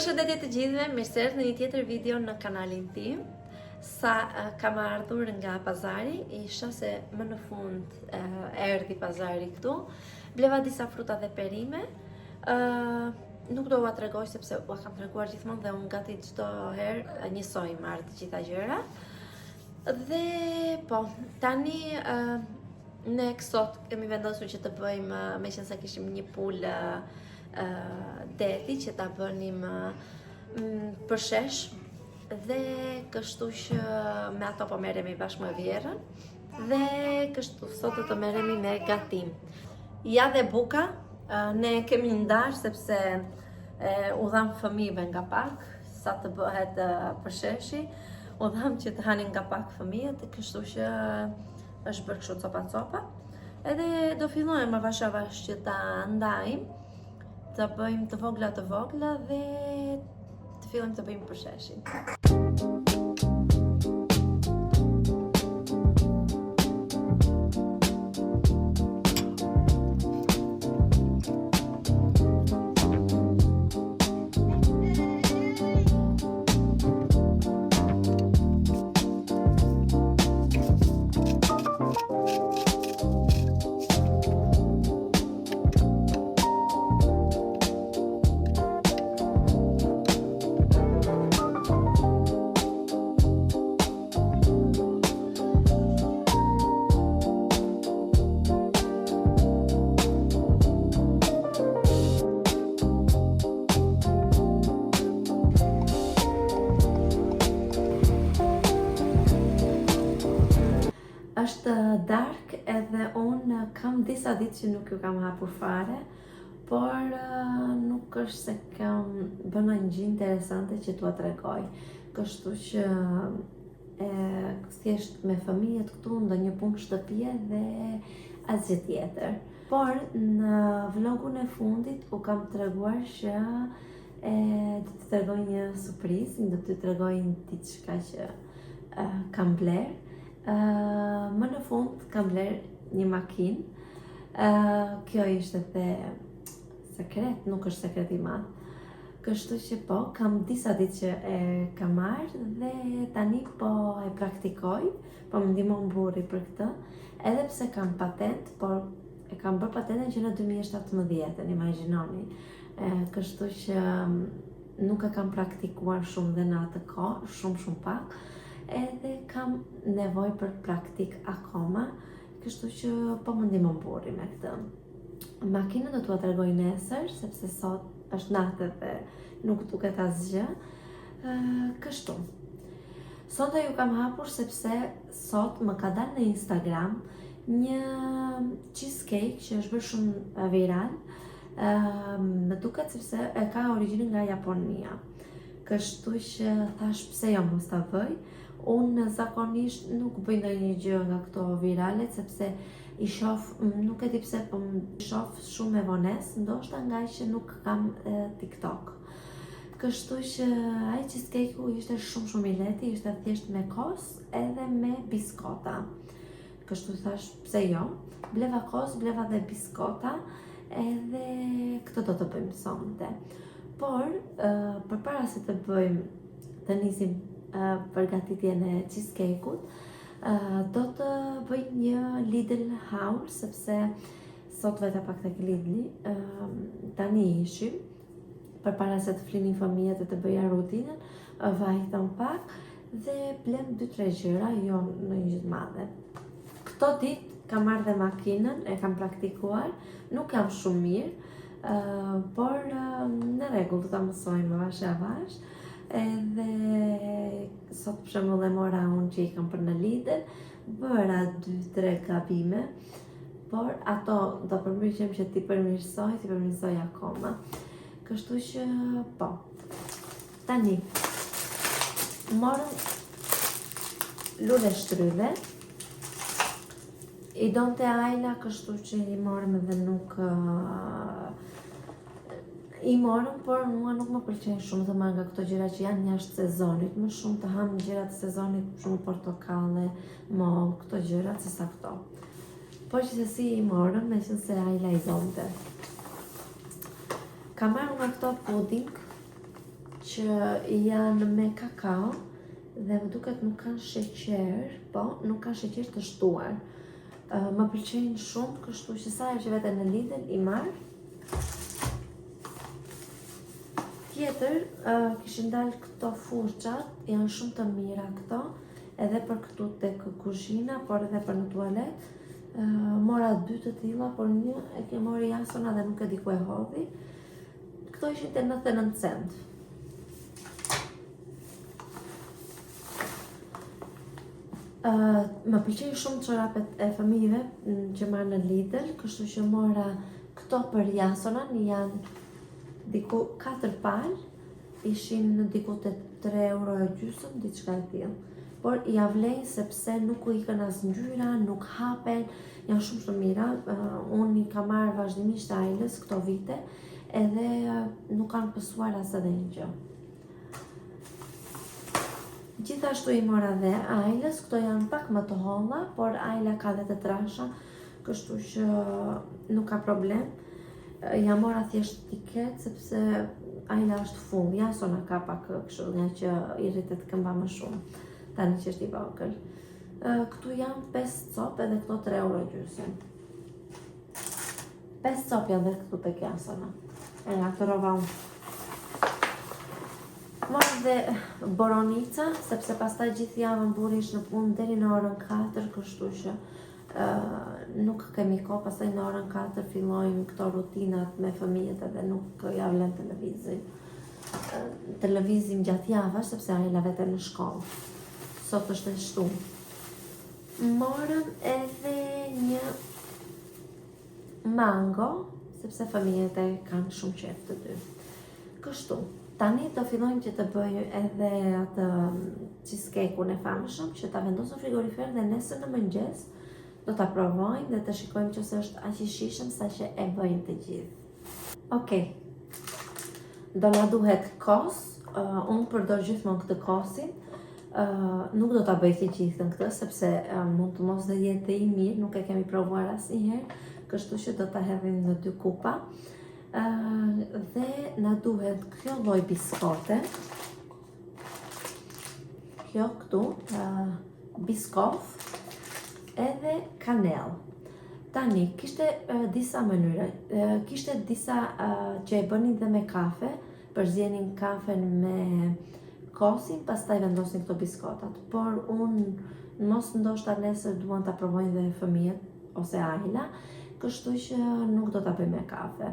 Përshëndetje të gjithëve, mirë se erdhët në një tjetër video në kanalin tim. Sa kam ardhur nga pazari, isha se më në fund erdhi pazari këtu. Bleva disa fruta dhe perime. Nuk do ua tregoj sepse ua kam treguar gjithmonë dhe unë gati çdo herë njësoj marr të gjitha gjërat. Dhe po, tani ne sot kemi vendosur që të bëjmë, meqense kishim një pulë deti që ta bënim për shesh dhe kështu që me ato po merremi bashkë me vjerrën dhe kështu sot do të merremi me gatim. Ja dhe buka, ne kemi ndarë sepse u dham fëmijëve nga pak sa të bëhet për sheshi, u dham që të hanin nga pak fëmijët, kështu që është bërë kështu copa. Edhe do fillojmë avash avash që ta ndajmë, të bëjmë të vogla dhe të fillojmë të bëjmë përsheshin. Është dark edhe unë kam disa ditë që nuk ju kam hapur fare, por nuk është se kam bëna një gjë interesante që t'ua tregoj. Kështu që thjesht me fëmijët këtu ndonjë punë shtëpie dhe asgjë tjetër. Por në vlogun e fundit u kam treguar që do të tregoj një surprizë, do të tregoj diçka që kam bler. Më në fund kam bler një makinë. Kjo ishte the sekret, nuk është sekret i madh. Kështu që po, kam disa ditë që e kam marrë dhe tani po e praktikoj, po më ndihmon burri për këtë, edhe pse kam patent, por e kam bërë patentën që në 2017, imagjinoni. Kështu që nuk e kam praktikuar shumë dhe në atë kohë, shumë pak. Edhe kam nevojë për praktik akoma, kështu që po më ndihmon burri me këtë. Makinën do t'ua tregoj nesër, sepse sot është natë dhe nuk duket asgjë. Kështu. Sot ju kam hapur sepse sot më ka dalë në Instagram një cheesecake që është bërë shumë viral. Më duket sepse e ka origjinën nga Japonia. Kështu që thash pse jo mos ta bëj. Unë zakonisht nuk bëj ndonjë gjë nga këto virale, sepse i shoh, nuk e di pse, po më shoh shumë me vonesë, ndoshta nga që nuk kam TikTok. Kështu që ai cheesecake-u ishte shumë i lehtë, ishte thjesht me kos edhe me biskota. Kështu thash pse jo, bleva kos, bleva dhe biskota, edhe këtë do të bëjmë sonte. Por përpara se të bëjmë, të nisim përgatitjen e cheesecake-ut, do të bëj një Lidl haul, sepse sot vete pak tek Lidli, tani ishim, përpara se të flinin fëmijët e të bëja rutinën, vajtëm pak dhe blem 2-3 gjëra, jo në një gjë të madhe. Këto ditë kam marrë dhe makinën, e kam praktikuar, nuk jam shumë mirë, por në rregull do ta mësojmë avash. Edhe sot për shembull e mora unë që i kam për në Lidl, bëra 2-3 gabime, por ato do përmirësoj që ti përmirësoj akoma. Kështu që po. Tani morëm lule shtrydhe. I donte Ajla, kështu që i morëm edhe nuk i morëm, por mua nuk më pëlqejnë shumë të marr nga këto gjëra që janë jashtë sezonit. Më shumë të ham gjërat të sezonit, shumë portokalle, mollë, këto gjërat se sa këto. Por gjithsesi i morëm, meqense Ajla i donte. Kam marrë nga këto puding, që janë me kakao dhe më duket nuk kanë sheqer, po nuk kanë sheqer të shtuar. Më pëlqejnë shumë, kështu që sa herë që vete në Lidl i marr. Tjetër, kishin dalë këto furçat, janë shumë të mira këto, edhe për këtu tek kuzhina, por edhe për në tualet. Mora 2 të tilla, por një e ke mori Jasona dhe nuk e di ku e hodhi. Këto ishin te 99 cent. Më pëlqejnë shumë çorapet e fëmijëve që marr në Lidl, kështu që mora këto për Jasona, janë diku 4 palë, ishin diku te 3,50 €, diçka e tillë. Por ja vlejnë sepse nuk u ikën as ngjyra, nuk hapen, janë shumë të mira. Unë i kam marrë vazhdimisht Ailës këto vite, edhe nuk kanë pësuar as edhe një gjë. Gjithashtu i mora dhe Ailës, këto janë pak më të holla, por Aila ka dhe të trasha, kështu që nuk ka problem. Ja mora thjesht tiket, sepse Aila është full, Jasona ka pak kështu, nga që i rritet këmba më shumë, tani që është i vogël. Këtu janë 5 copë edhe këto 3,50 €. 5 copë janë dhe këtu tek Jasona. Nga të rova unë. Morë dhe boronica, sepse pastaj gjithë javën burish në punë deri në orën 4, kështu që nuk kemi kohë, pastaj në orën 4 fillojnë këto rutinat me fëmijët edhe nuk ja vlen televizim gjatë javës, sepse Aila vete në shkollë. Sot është e shtunë. Morëm edhe një mango, sepse fëmijët e kanë shumë qef të dy. Kështu, tani do fillojmë që të bëjmë edhe atë cheesecake-un e famshëm, që ta vendosëm në frigorifer dhe nesër në mëngjes do ta provojmë dhe të shikojmë nëse është aq i shishëm sa që e bëjmë të gjithë. Okej. Do na duhet kos, unë përdor gjithmonë këtë kosin. Nuk do ta bëj të gjithën këtë, sepse mund të mos dhe jetë i mirë, nuk e kemi provuar asnjëherë, kështu që do ta hedhim në 2 kupa. Dhe na duhet kjo lloj biskote. Kjo këtu, biskof, edhe kanel. Tani, kishte disa mënyra, kishte disa që e bënin dhe me kafe, përzjenin kafen me kosin, pastaj vendosin këto biskotat. Por unë mos ndoshta nesër duan ta provojnë dhe fëmijët ose Aila, kështu që nuk do ta bëjmë me kafe.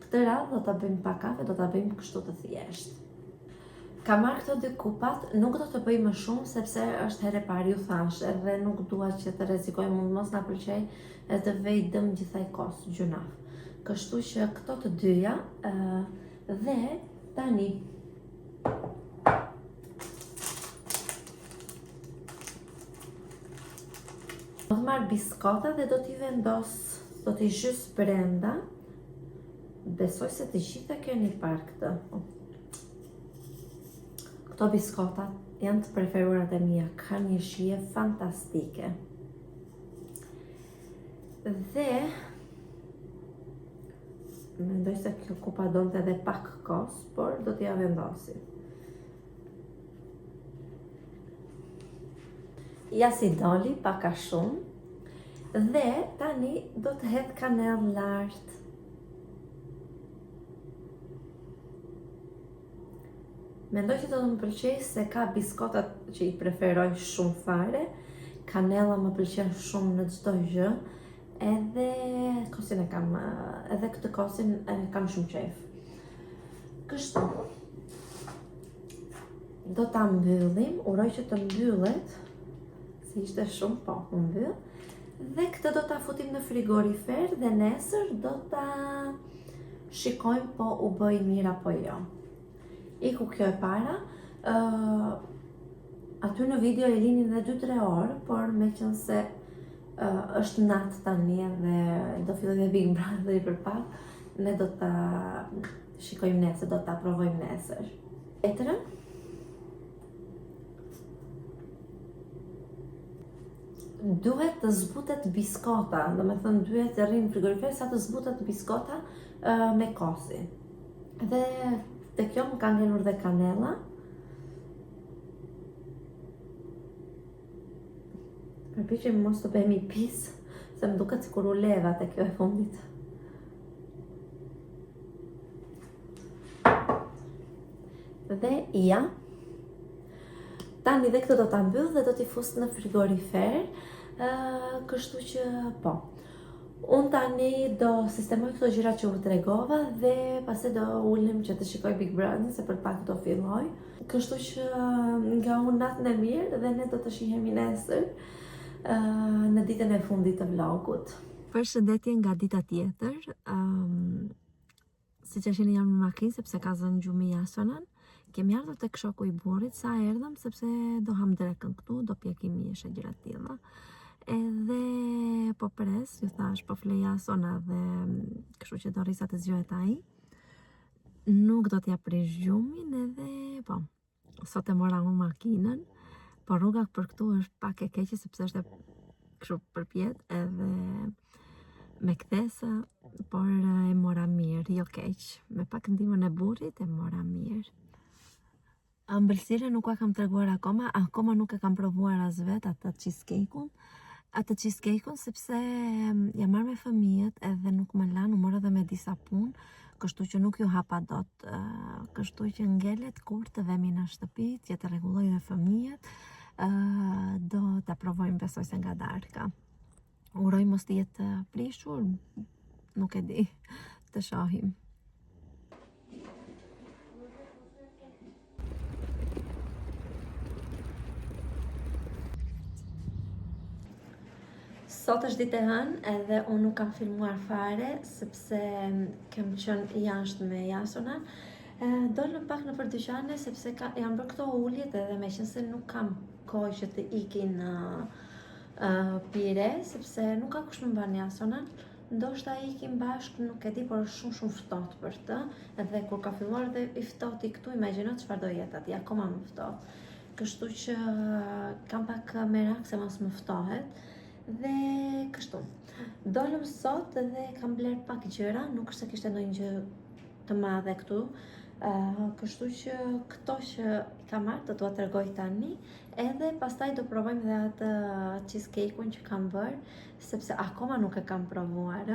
Këtë radhë do ta bëjmë pa kafe, do ta bëjmë kështu të thjeshtë. Ka marrë këto 2 kupat, nuk do të bëj më shumë sepse është herë e parë ju thash, edhe nuk dua që të rrezikojmë, mund mos na pëlqej e të vej dëm gjithaj kos, gjunaf. Kështu që këto të dyja dhe tani do të marr biskota dhe do t'i vendos, do t'i zhys brenda. Besoj se të gjitha keni parë këtë. Këto biskotat janë të preferuarat e mia, kanë një shije fantastike. Dhe mendoj se kjo kupa donte edhe pak kos, por do t'ja vendosim. Ja si doli, paka shumë. Dhe tani do të hedh kanell lart. Mendoj që do të më pëlqej se ka biskotat që i preferoj shumë fare. Kanella më pëlqen shumë në çdo gjë. Edhe kosin e kam, edhe këtë kosin e kam shumë qejf. Kështu. Do ta mbyllim, uroj që të mbyllet. Se ishte shumë, po, mbyll. Dhe këtë do ta futim në frigorifer dhe nesër do ta shikojmë po u bëj mirë apo jo. Iku kjo e para, aty në video e linin dhe 2-3 orë, por me qënë se është natë tani dhe do filloj dhe Big Brother i për pak, ne do ta shikojmë nesër, do ta provojmë nesër. Tjetërën, duhet të zbutet biskota, do me thënë duhet të rrinë në frigorifer sa të zbutet biskota me kosi. Dhe Te kjo më ka ngelur dhe kanela. Përpiqem mos të bëhemi pis, se më duket sikur u leva te kjo e fundit. Dhe ja. Tani dhe këtë do ta mbyll dhe do t'i fus në frigorifer. Kështu që po. Unë tani do sistemoj këto gjëra që u tregova dhe pastaj do ulem që të shikoj Big Brother se për pak do filloj. Kështu që nga unë natën e mirë dhe ne do të shihemi nesër në ditën e fundit të vlogut. Përshëndetje nga dita tjetër. Siç e shihni jam në makinë sepse ka zënë gjumi jasonën. Kemi ardhur tek shoku i burrit, sa erdhëm sepse do ham drekën këtu, do pjekim mish e gjëra të tilla. Edhe po pres, ju thash, po flej jasona dhe kështu që do rrisa të zgjohet ai. Nuk do t'ja prish gjumin edhe po. Sot e mora unë makinën, po rruga për këtu është pak e keqe sepse është kështu përpjet edhe me kthesa, por e mora mirë, jo keq. Me pak ndihmën e burrit e mora mirë. Ëmbëlsirën nuk e kam treguar akoma nuk e kam provuar as vet atë cheesecake-un sepse jam marrë me fëmijët edhe nuk më lanë, u morë edhe me disa punë, kështu që nuk ju hapa dot. Kështu që ngelet kur të vemi në shtëpi, që të rregulloj dhe fëmijët, do ta provojmë, besoj se nga darka. Uroj mos të jetë prishur, nuk e di, të shohim. Sot është ditë e hënë edhe unë nuk kam filmuar fare sepse kem qenë jashtë me Jasonën. Dolëm pak në dyqane sepse janë bërë këto uljet edhe meqense nuk kam kohë që të iki në Pire sepse nuk ka kush më mban Jasonën. Ndoshta ikim bashkë, nuk e di, por është shumë ftohtë për të. Edhe kur ka filluar dhe i ftohti këtu, imagjino çfarë do jetë atje, akoma më ftohtë. Kështu që kam pak merak se mos më ftohet. Dhe kështu. Dolëm sot dhe kam bler pak gjëra, nuk është se kishte ndonjë gjë të madhe këtu. Kështu që këto që i kam marrë do t'ua tregoj tani, edhe pastaj do provojmë dhe atë cheesecake-un që kam bërë, sepse akoma nuk e kam provuar,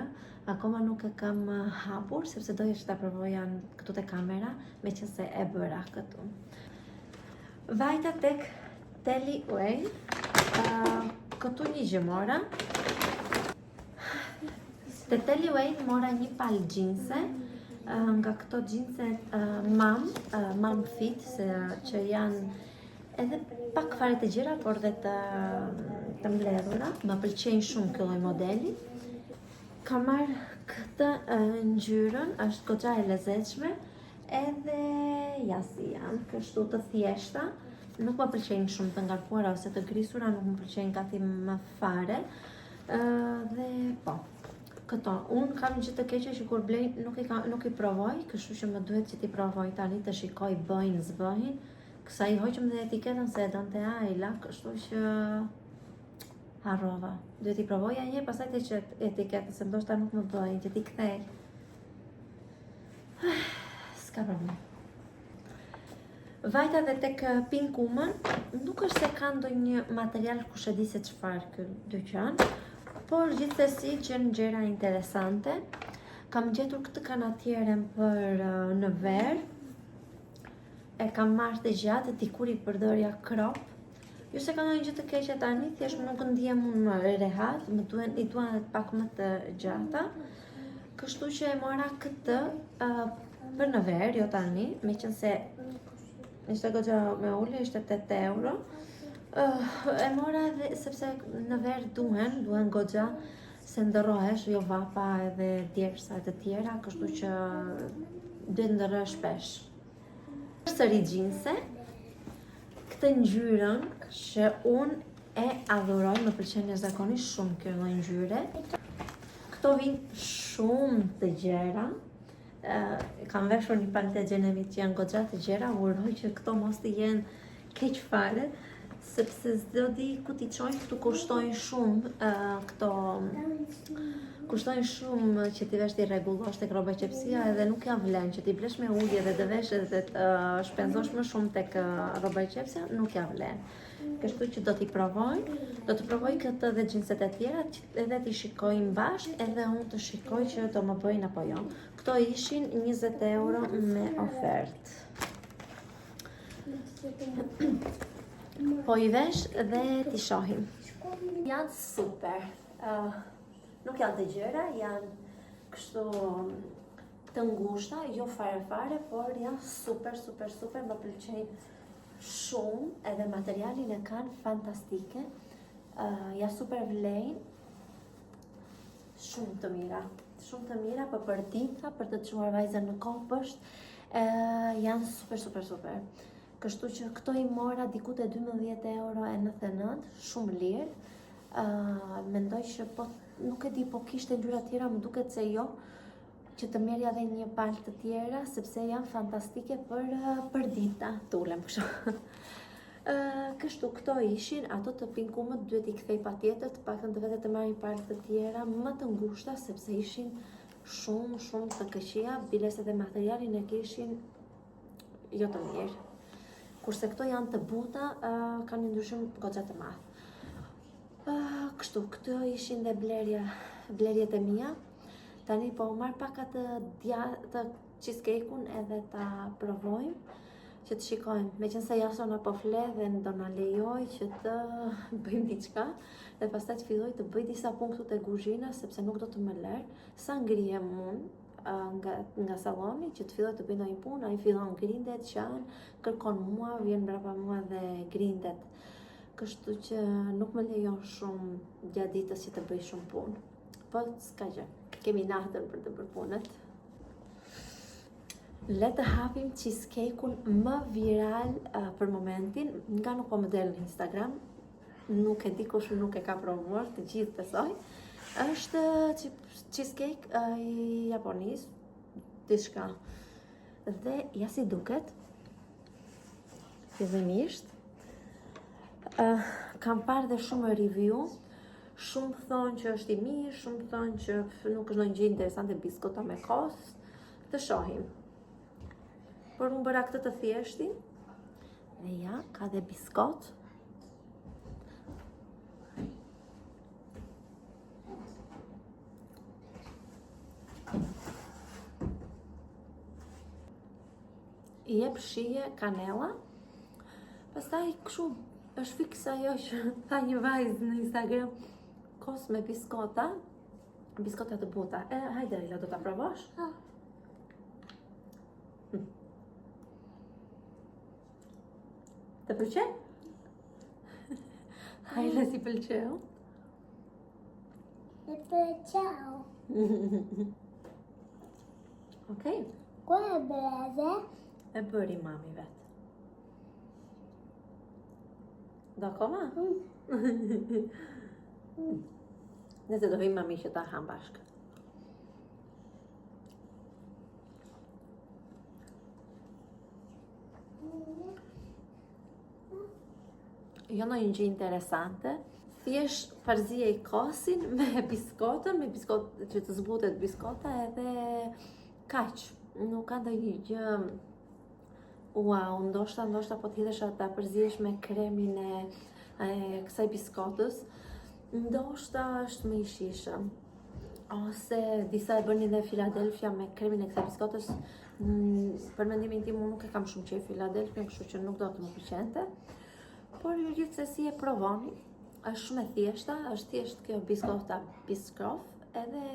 akoma nuk e kam hapur, sepse doja që ta provoja këtu te kamera, meqense e bëra këtu. Vajta tek Telly Way. Këtu një gjë mora. Te Telly Way mora një palë xhinse, nga këto xhinse mam fit, që janë edhe pak fare të gjera, por dhe të mbledhura. Më pëlqejnë shumë ky lloj modeli. Kam marrë këtë ngjyrën, është goxha e lezetshme, edhe ja si janë, kështu të thjeshta. Nuk më pëlqejnë shumë të ngarkuara ose të grisura, nuk më pëlqejnë gati më fare. Dhe po, këto. Unë kam një gjë të keqe që kur blej nuk i provoj, kështu që më duhet që t'i provoj tani të shikoj bëjnë zbëhin. Kësa i hoqëm dhe etiketën se e donte Ajla, kështu që harrova. Duhet i provoja një, pastaj të qet etiketën, se ndoshta nuk më bëjnë, që t'i kthej. S'ka problem. Vajta dhe tek Pink Woman, nuk është se ka ndonjë material kush e di se çfarë ky dyqan, por gjithsesi gjën gjëra interesante. Kam gjetur këtë kanatieren për në ver. E kam marrë të gjatë, dikur i përdorja crop. Jo se ka ndonjë gjë të keqe tani, thjesht nuk ndihem unë rehat, i duan pak më të gjata. Kështu që e mora këtë për në ver, jo tani, meqense ishte goxha me ulje, ishte 8 euro. E mora edhe sepse në ver duhen goxha se ndërrohesh, jo vapa edhe djersa e të tjera, kështu që duhet ndërrohesh shpesh. Përsëri xhinse, këtë ngjyrën që unë e adhuroj, më pëlqen jashtëzakonisht shumë kjo lloj ngjyre. Këto vijnë shumë të gjera. Kam veshur një palë të Gjenevit që janë goxha të gjera, uroj që këto mos të jenë keq fare, sepse s'do di ku t'i qojnë, këtu kushtojnë shumë këto kushtojnë shumë që t'i vesh t'i rregullosh tek rroba qepësia edhe nuk ja vlen që t'i blesh me ujë edhe të vesh edhe të shpenzosh më shumë tek rroba qepësia, nuk ja vlen. Kështu që do t'i provoj këtë dhe xhinset e tjera edhe t'i shikojmë bashkë edhe unë të shikoj që do më bëjnë apo jo. Këto ishin 20 euro me ofertë. Po i vesh dhe t'i shohim. Janë super. Nuk janë të gjëra, janë kështu të ngushta, jo fare, por janë super, më pëlqejnë shumë, edhe materialin e kanë fantastike, ja super vlejnë, shumë të mira, për dita, për të çuar vajzën në kopësht, janë super. Kështu që këto i mora diku te 12,99 euro, shumë lirë, mendoj që po, nuk e di, po kishte ngjyra tjera, më duket se jo, që të merja dhe një palë të tjera, sepse janë fantastike për dita, të ulem kështu. Kështu, këto ishin, ato të pinkumët duhet i kthej patjetër, të paktën të vete të marr një palë të tjera, më të ngushta, sepse ishin shumë të këqija, bileset e materialin e kishin jo të mirë. Kurse këto janë të buta, kanë një ndryshim goxha të madh. Kështu, këto ishin dhe blerjet e mia. Tani po marr pak atë cheesecake-un edhe ta provojmë, që të shikojmë. Meqense Jasona po flet dhe do na lejoj që të bëjmë diçka, dhe pastaj të filloj të bëj disa punkte te kuzhina, sepse nuk do të më lër. Sa ngrihem unë nga salloni, që të filloj të bëj ndonjë punë, ai fillon grindet, qan, kërkon mua, vjen mbrapa mua dhe grindet. Kështu që nuk më lejon shumë gjatë ditës që të bëj shumë punë. Po s'ka gjë, kemi natën për të bërë punët. Le të hapim cheesecake-un më viral për momentin, nga nuk po më del në Instagram, nuk e di kush nuk e ka provuar, të gjithë besoj. Është cheesecake i Japonisë, diçka. Dhe ja si duket, fillimisht, kam parë dhe shumë review, shumë thonë që është i mirë, shumë thonë që nuk është ndonjë gjë interesante, biskota me kos, të shohim. Por unë bëra këtë të thjeshtin, dhe ja, ka dhe biskot. I jep shije kanela, pastaj kështu është fiksa ajo që tha një vajzë në Instagram, kos me biskota të buta. Hajde, Leila, do ta provosh? Të pëlqen? Hajde, si pëlqeu? Të pëlqeu. Okej. Ku e bëre? E bëri mami vet. Do koma? Nëse do vim mami që ta ham bashkë. Jo ndonjë gjë interesante, thjesht përzije i kosin me biskotën, që të zbutet biskota edhe kaq. Nuk ka ndonjë gjë wow, ndoshta po t'hidhesha ta përzihesh me kremin e kësaj biskotës, ndoshta është më i shishëm. Ose disa e bënin dhe Philadelphia me kremin e kësaj biskotës. Për mendimin tim unë nuk e kam shumë qejf Philadelphia, kështu që nuk do të më pëlqente. Por gjithsesi e provoni. Është shumë e thjeshta, është thjesht kjo biskota Biscoff edhe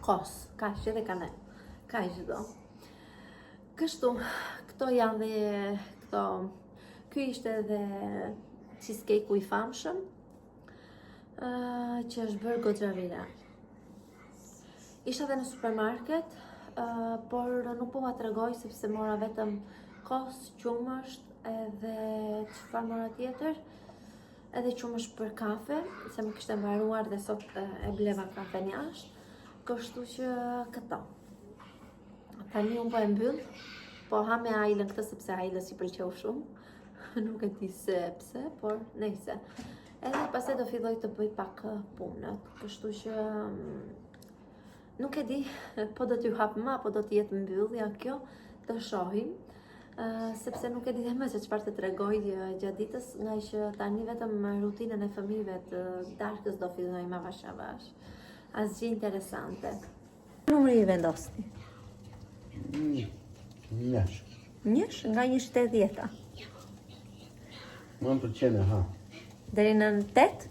kos, kaq edhe kanel. Kaq do. Kështu, këto janë dhe këto. Ky ishte edhe cheesecake-u i famshëm, që është bërë goxha viral. Isha dhe në supermarket, por nuk po ma tregoj sepse mora vetëm kos, qumësht edhe çfarë mora tjetër, edhe qumësht për kafe, se më kishte mbaruar dhe sot e bleva kafen jashtë. Kështu që këto. Tani unë po e mbyll, po ha me ajlën këtë sepse ajlës i pëlqeu shumë. nuk e di se pse, por nejse. Edhe pastaj do filloj të bëj pak punët, kështu që nuk e di, po do t'ju hap më, apo do t'jetë mbyllja kjo, të shohim. Sepse nuk e di dhe më se çfarë të tregoj gjatë ditës, nga që tani vetëm rutinën e fëmijëve të darkës do fillojmë avash avash. Asgjë interesante. Numri i vendosni? Njësh. Njësh nga 1 deri 10. Më më pëlqen e ha. Deri në 8?